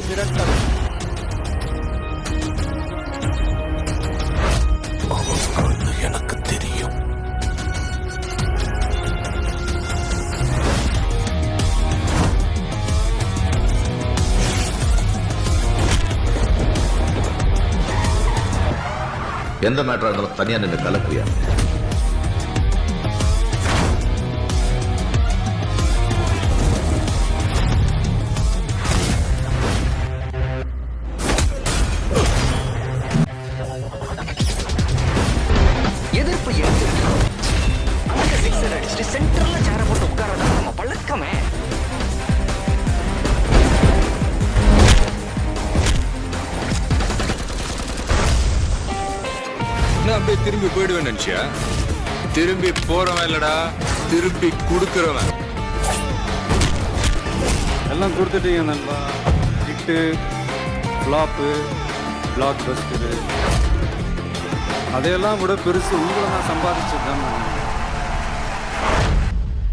அது மிரட்டல். எனக்கு தெரியும். எந்த மேட்டரா இருந்தாலும் தனியா நின்று கலக்குறியா? எதிர்ப்பு சென்டர்ல சேர போட்டு உட்காரதா நம்ம பழக்கமே. அப்படியே திரும்பி போயிடுவேன் நினைச்சியா? திரும்பி போறவன் இல்லடா, திரும்பி கொடுக்கிறவன். எல்லாம் கொடுத்துட்டீங்க நண்பா. ஹிட்டு, ஃப்ளாப்பு, பிளாக் பஸ்டரு, அதையெல்லாம் விட பெருசு உங்களை நான் சம்பாதிச்சது தான்.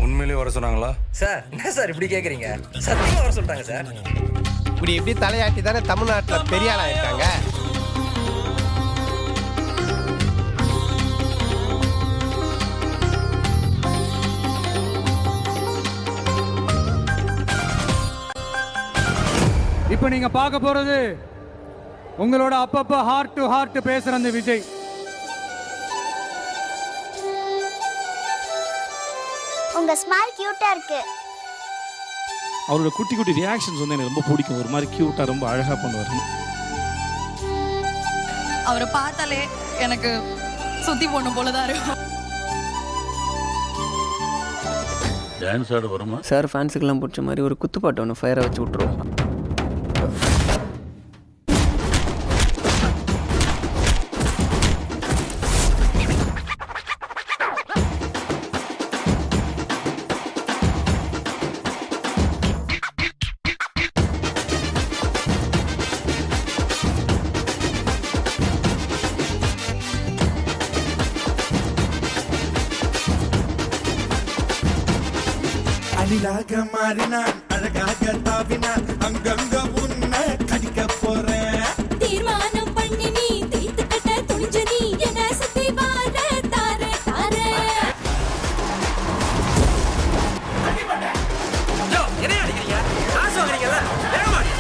உண்மையிலேயே வர சொன்னாங்களா சார்? என்ன சார் இப்படி கேக்குறீங்க? சத்தியமா வர சொல்லிட்டாங்க சார். இப்படி தலையாட்டி தானே தமிழ்நாட்டில் பெரிய ஆளா இருக்காங்க. இப்போ நீங்க பார்க்க போறது உங்களோட அப்பப்ப ஹார்ட் டு ஹார்ட் பேசுற அந்த விஜய். உங்க ஸ்மைல் கியூட்டா இருக்கு. அவரோட குட்டி குட்டி ரியாக்ஷன்ஸ் வந்து எனக்கு ரொம்ப பிடிக்கும். ஒரு மாதிரி கியூட்டா ரொம்ப அழகா பண்ணுவார். அவரை பார்த்தாலே எனக்கு சுத்தி போன போலதான் இருக்கும். டான்ஸ் ஆட வருமா சார்? ஃபேன்ஸுக்கெல்லாம் பிடிச்ச மாதிரி ஒரு குத்துப்பாட்டு ஒன்று ஃபயரை வச்சு விட்ருவோம். அணிலாக மாறினான், அழகாக தாவினான், அங்கங்க உன்னை கடிக்க போறேன். தீர்மானம் பண்ணி நீ தீர்த்து கட்ட துணிஞ்ச நீ என்ன சுத்தி வார தார தார. என்ன அடிக்கிறீங்க? காசு வாங்குறீங்கல்ல, வேகமா அடி.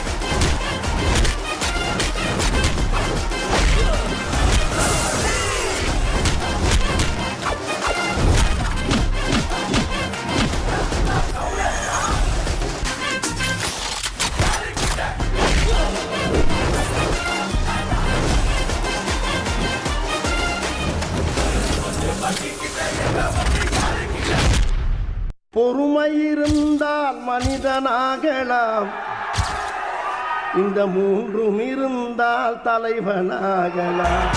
பொறுமை இருந்தால் மனிதனாகலாம், இந்த மூன்றும் இருந்தால் தலைவனாகலாம்.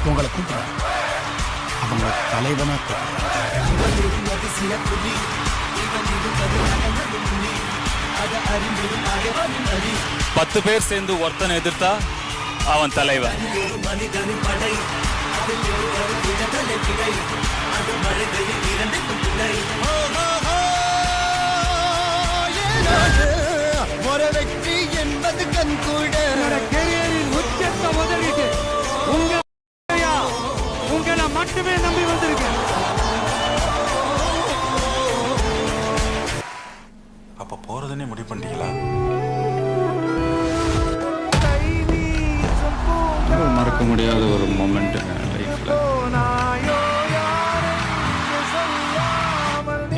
உங்களை கூப்பிடுறேன், அவங்க தலைவனா பத்து பேர் சேர்ந்து ஒருத்தனை எதிர்த்தா அவன் தலைவன். ஒரு வெற்றி என்பது கண் கூட. கெரியரின் உச்சத்தை முதலிட்டு உங்களை மட்டுமே நம்பி வந்திருக்கேன். அப்ப போறதுன்னே முடிவு பண்ணிட்டீங்களா? மறக்க முடியாத ஒரு மொமெண்ட் லைஃப்ல.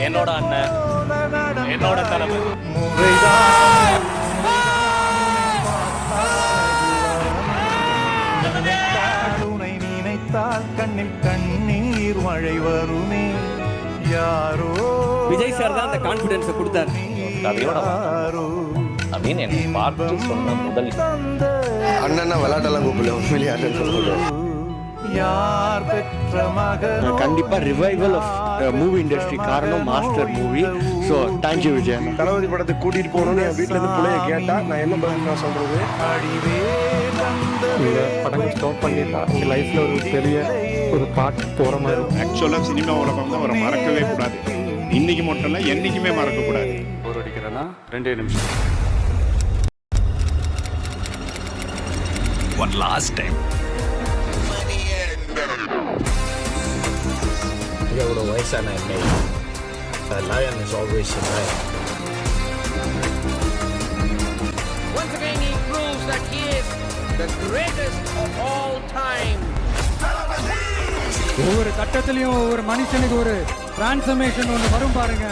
என்னோட அண்ணன், என்னோட தலைமை. நினைத்தால் கண்ணில் கண்ணீர் மழை வருமே. யாரோ விஜய் சார் தான் அந்த கான்ஃபிடன்ஸை கொடுத்தாரு. அப்படின்னு எனக்கு பார்த்து சொன்ன முதல் அண்ணன்னா விளையாட்டெல்லாம் கூப்பிடல, உண்மையிலேயே அண்ணன் சொல்லுவோம். யார் பெற்ற மகன். கண்டிப்பா ரிவைவல் ஆஃப் மூவி இண்டஸ்ட்ரி காரணம் Master movie. So thank you Vijay. Thalapathy படத்துக்கு கூட்டிட்டு போகணும்னு என் வீட்டுல இருந்து பிள்ளைய கேட்டா நான் என்ன பதில் நான் சொல்றது? படங்கள் ஸ்டாப் பண்ணிட்டா லைஃப்ல ஒரு பெரிய ஒரு பாட்டு போற மாதிரி ஆக்சுவலா சினிமா உலகம் தான் அவரை மறக்கவே கூடாது. இன்னைக்கு மட்டும் இல்ல, என்னைக்குமே மறக்க கூடாது. போர் அடிக்கிறேன்னா 2 நிமிஷம். ஒன் லாஸ்ட் டைம் எவ்வளோ வயசான என்னை lion is always a lion. Once again he proves that he is the greatest of all time. ஒவ்வொரு கட்டத்திலையும் ஒவ்வொரு மனுஷனுக்கு ஒரு டிரான்ஸ்ஃபர்மேஷன் ஒன்று வரும் பாருங்க.